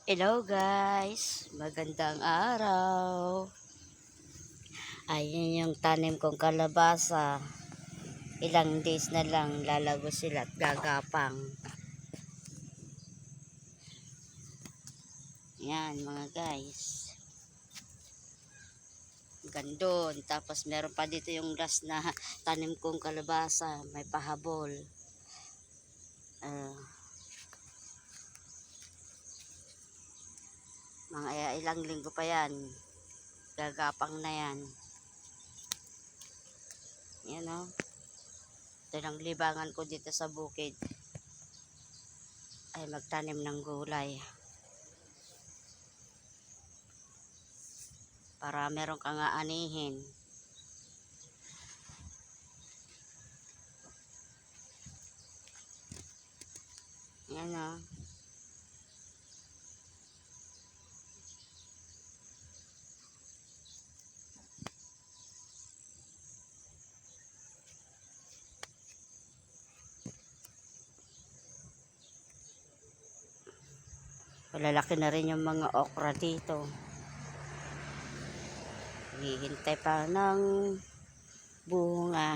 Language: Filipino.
Hello guys, magandang araw. Ayun yung tanim kong kalabasa. Ilang days na lang lalago sila at gagapang. Yan mga guys. Gandun. Tapos meron pa dito yung last na tanim kong kalabasa. May pahabol. Mga ilang linggo pa yan. Gagapang na yan. Yan o. Ito lang libangan ko dito sa bukid. Ay magtanim ng gulay. Para meron kang aanihin. Yan o. Malalaki na rin yung mga okra dito. Hihintay pa ng bunga.